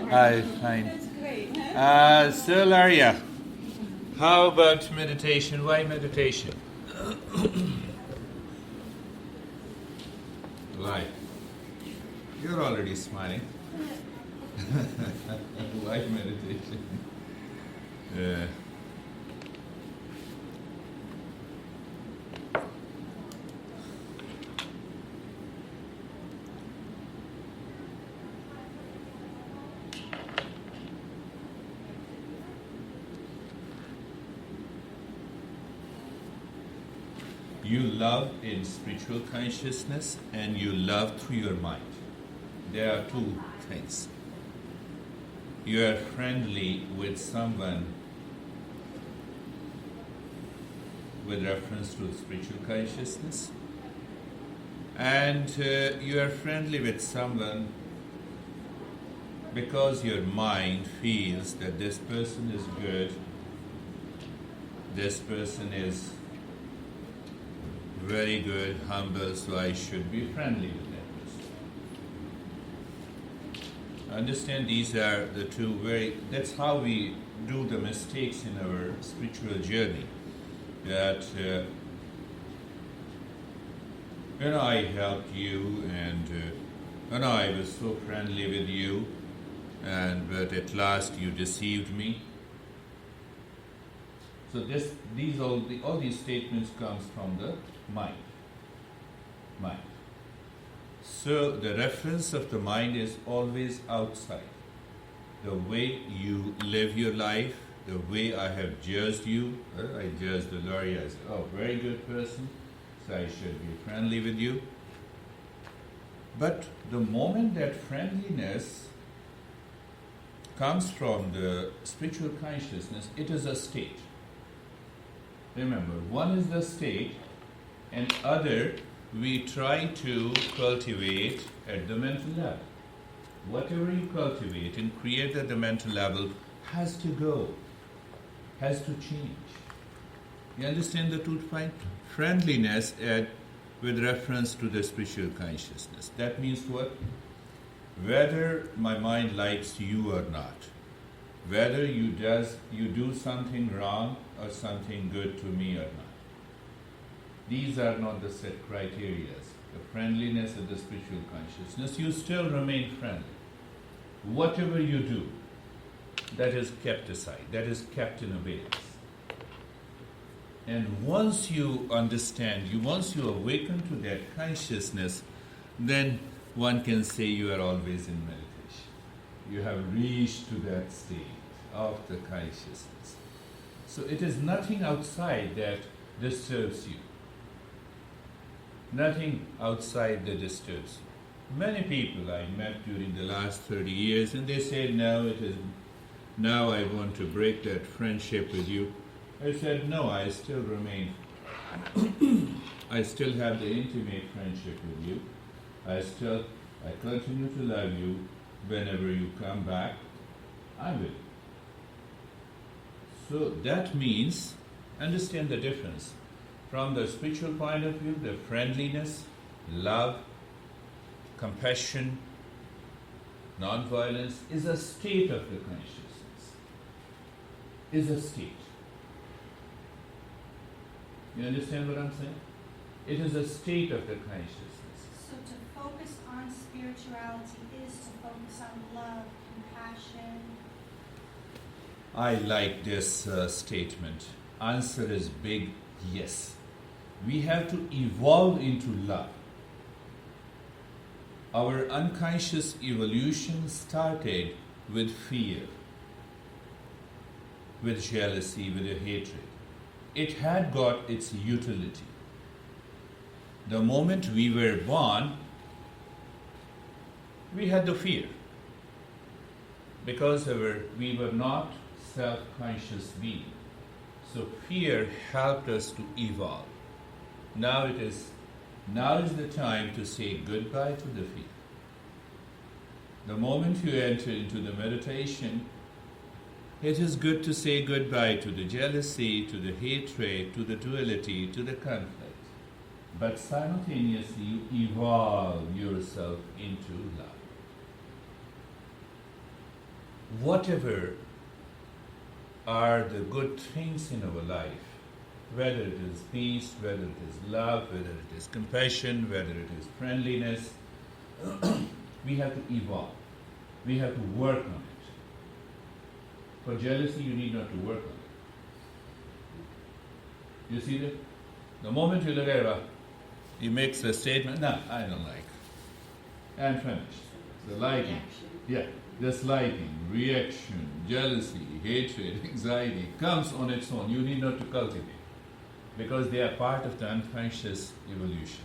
Fine. That's great. So, Laya, how about meditation? Why meditation? Why? You're already smiling. Why meditation? Yeah. You love in spiritual consciousness and you love through your mind. There are two things. You are friendly with someone with reference to spiritual consciousness, and you are friendly with someone because your mind feels that this person is good, this person is very good, humble, so I should be friendly with that person. Understand, these are the two that's how we do the mistakes in our spiritual journey. That, I helped you and, I was so friendly with you, but at last you deceived me. So all these statements comes from the mind. So the reference of the mind is always outside. The way you live your life, the way I have judged you, I judged the Laya as, very good person, so I should be friendly with you. But the moment that friendliness comes from the spiritual consciousness, it is a state. Remember, one is the state, and other we try to cultivate at the mental level. Whatever you cultivate and create at the mental level has to go, has to change. You understand the two point? Friendliness with reference to the spiritual consciousness. That means what? Whether my mind likes you or not, whether you do something wrong or something good to me or not. These are not the set criteria. The friendliness of the spiritual consciousness, you still remain friendly. Whatever you do, that is kept aside, that is kept in abeyance. And once you understand, once you awaken to that consciousness, then one can say you are always in meditation. You have reached to that state of the consciousness. So it is nothing outside that disturbs you. Nothing outside that disturbs you. Many people I met during the last 30 years, and they said, now I want to break that friendship with you. I said, no, I still remain. I still have the intimate friendship with you. I continue to love you. Whenever you come back, I will. So that means, understand the difference. From the spiritual point of view, the friendliness, love, compassion, non-violence is a state of the consciousness. Is a state. You understand what I'm saying? It is a state of the consciousness. So to focus on spirituality is to focus on love, compassion. I like this statement. Answer is big yes. We have to evolve into love. Our unconscious evolution started with fear, with jealousy, with hatred. It had got its utility. The moment we were born, we had the fear. Because we were not self-conscious beings. So fear helped us to evolve. Now is the time to say goodbye to the fear. The moment you enter into the meditation, it is good to say goodbye to the jealousy, to the hatred, to the duality, to the conflict. But simultaneously you evolve yourself into love. whatever are the good things in our life, whether it is peace, whether it is love, whether it is compassion, whether it is friendliness, we have to evolve. We have to work on it. For jealousy, you need not to work on it. You see that? The moment you look at it, he makes a statement, no, I don't like. And finished. The liking. Yeah. Disliking, reaction, jealousy, hatred, anxiety comes on its own. You need not to cultivate because they are part of the unconscious evolution.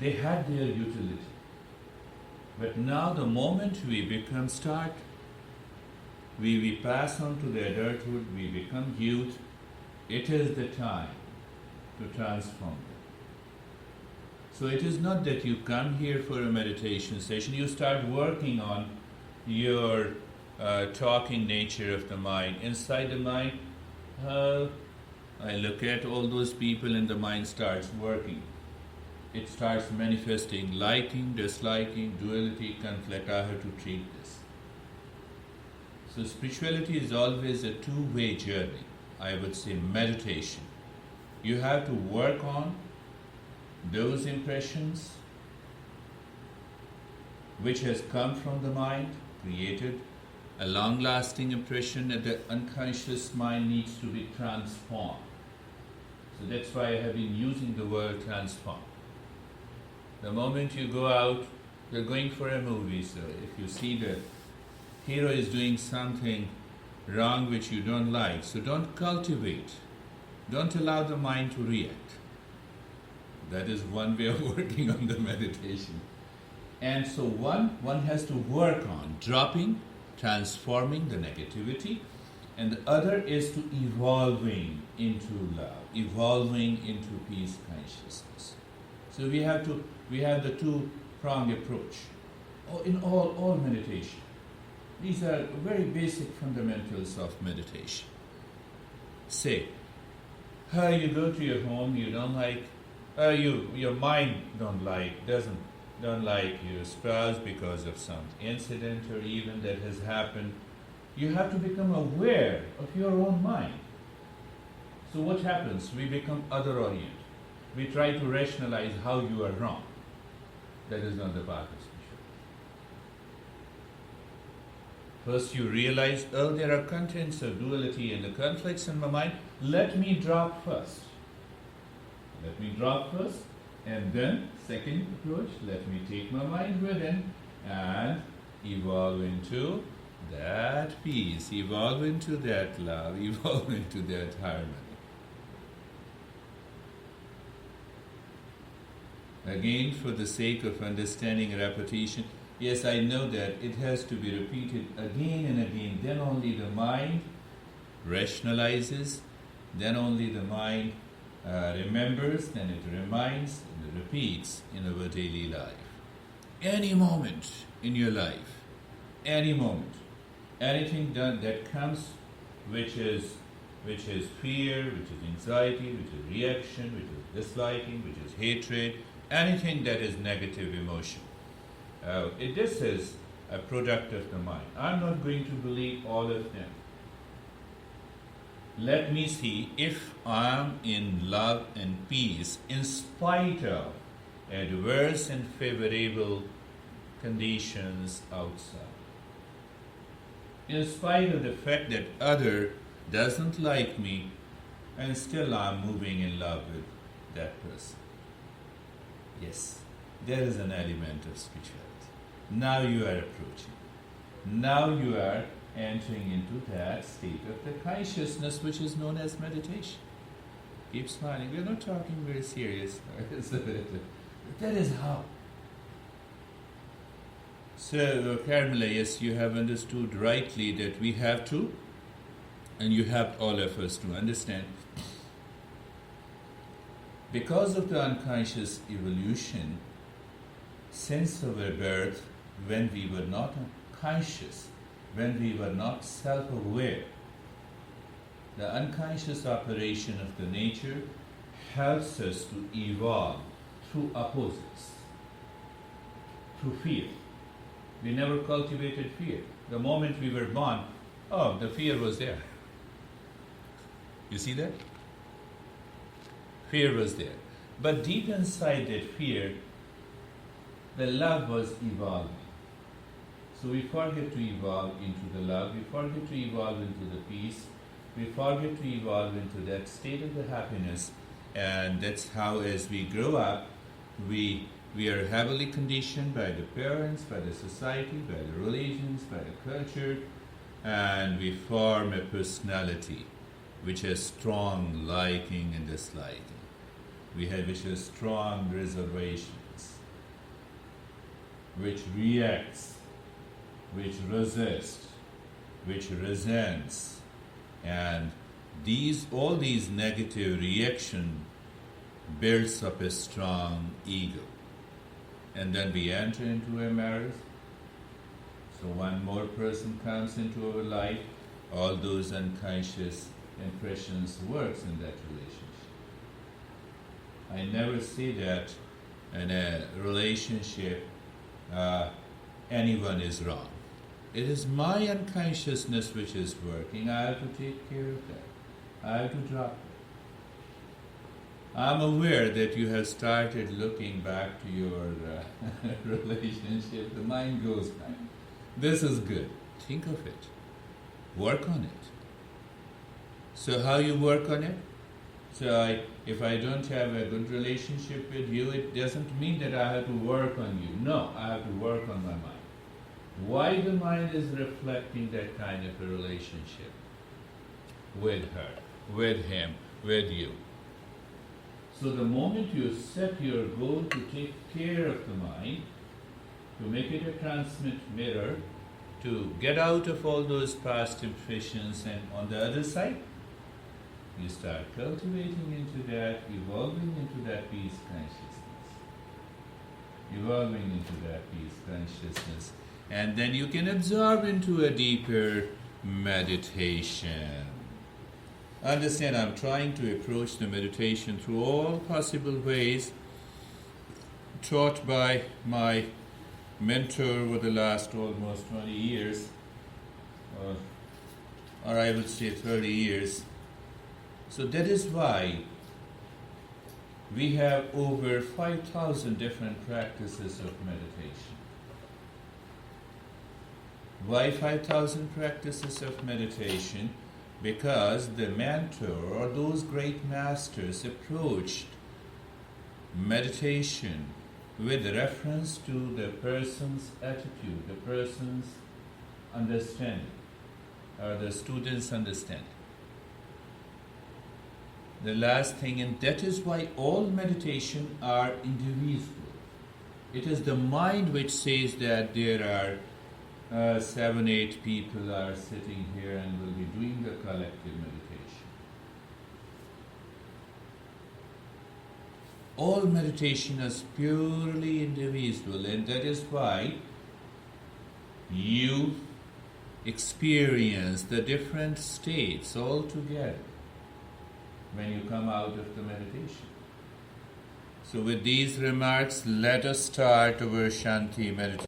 They had their utility. But now the moment we become we pass on to the adulthood, we become youth, it is the time to transform them. So it is not that you come here for a meditation session, you start working on your talking nature of the mind. Inside the mind, I look at all those people and the mind starts working. It starts manifesting liking, disliking, duality, conflict. I have to treat this. So spirituality is always a two-way journey. I would say meditation. You have to work on those impressions which has come from the mind, created a long-lasting impression that the unconscious mind needs to be transformed. So that's why I have been using the word transform. The moment you go out, you're going for a movie, so if you see the hero is doing something wrong which you don't like, so don't cultivate. Don't allow the mind to react. That is one way of working on the meditation. And so one has to work on dropping, transforming the negativity, and the other is to evolving into love, evolving into peace consciousness. So we have the two-pronged approach in all meditation. These are very basic fundamentals of meditation. Say, you go to your home, you don't like, your mind don't like your spouse because of some incident or event that has happened. You have to become aware of your own mind. So what happens? We become other-oriented. We try to rationalize how you are wrong. That is not the path of spirituality. First you realize, there are contents of duality and the conflicts in my mind. Let me drop first. And then, second approach, let me take my mind within and evolve into that peace, evolve into that love, evolve into that harmony. Again, for the sake of understanding repetition, yes, I know that it has to be repeated again and again. Then only the mind rationalizes, then only the mind remembers, then it reminds, and it repeats in our daily life. Any moment in your life, any moment, anything done that comes which is fear, which is anxiety, which is reaction, which is disliking, which is hatred, anything that is negative emotion. This is a product of the mind. I'm not going to believe all of them. Let me see if I'm in love and peace in spite of adverse and favorable conditions outside. In spite of the fact that other doesn't like me, and still I'm moving in love with that person. Yes, there is an element of spirituality. Now you are approaching. Now you are entering into that state of the consciousness which is known as meditation. Keep smiling. We're not talking very serious. That is how. So, Carmela, yes, you have understood rightly that we have to, and you have all of us to understand, because of the unconscious evolution, since our birth, when we were not conscious, when we were not self-aware, the unconscious operation of the nature helps us to evolve through opposites, through fear. We never cultivated fear. The moment we were born, oh, the fear was there. You see that? Fear was there. But deep inside that fear, the love was evolving. So we forget to evolve into the love, we forget to evolve into the peace, we forget to evolve into that state of the happiness, and that's how as we grow up, we are heavily conditioned by the parents, by the society, by the religions, by the culture, and we form a personality which has strong liking and disliking. Which has strong reservations, which reacts, which resists, which resents, and all these negative reaction builds up a strong ego. And then we enter into a marriage. So one more person comes into our life, all those unconscious impressions works in that relationship. I never see that in a relationship anyone is wrong. It is my unconsciousness which is working. I have to take care of that. I have to drop it. I'm aware that you have started looking back to your relationship. The mind goes back. This is good. Think of it. Work on it. So how you work on it? So if I don't have a good relationship with you, it doesn't mean that I have to work on you. No, I have to work on my mind. Why the mind is reflecting that kind of a relationship with her, with him, with you. So the moment you set your goal to take care of the mind, to make it a transmit mirror, to get out of all those past impressions, and on the other side, you start cultivating into that, evolving into that peace consciousness. Evolving into that peace consciousness. And then you can absorb into a deeper meditation. Understand, I'm trying to approach the meditation through all possible ways taught by my mentor over the last almost 20 years, or I would say 30 years. So that is why we have over 5,000 different practices of meditation. Why 5,000 practices of meditation? Because the mentor or those great masters approached meditation with reference to the person's attitude, the person's understanding, or the student's understanding. The last thing, and that is why all meditation are indivisible. It is the mind which says that there are 7, 8 people are sitting here and will be doing the collective meditation. All meditation is purely indivisible, and that is why you experience the different states all together when you come out of the meditation. So with these remarks, let us start our Shanti meditation.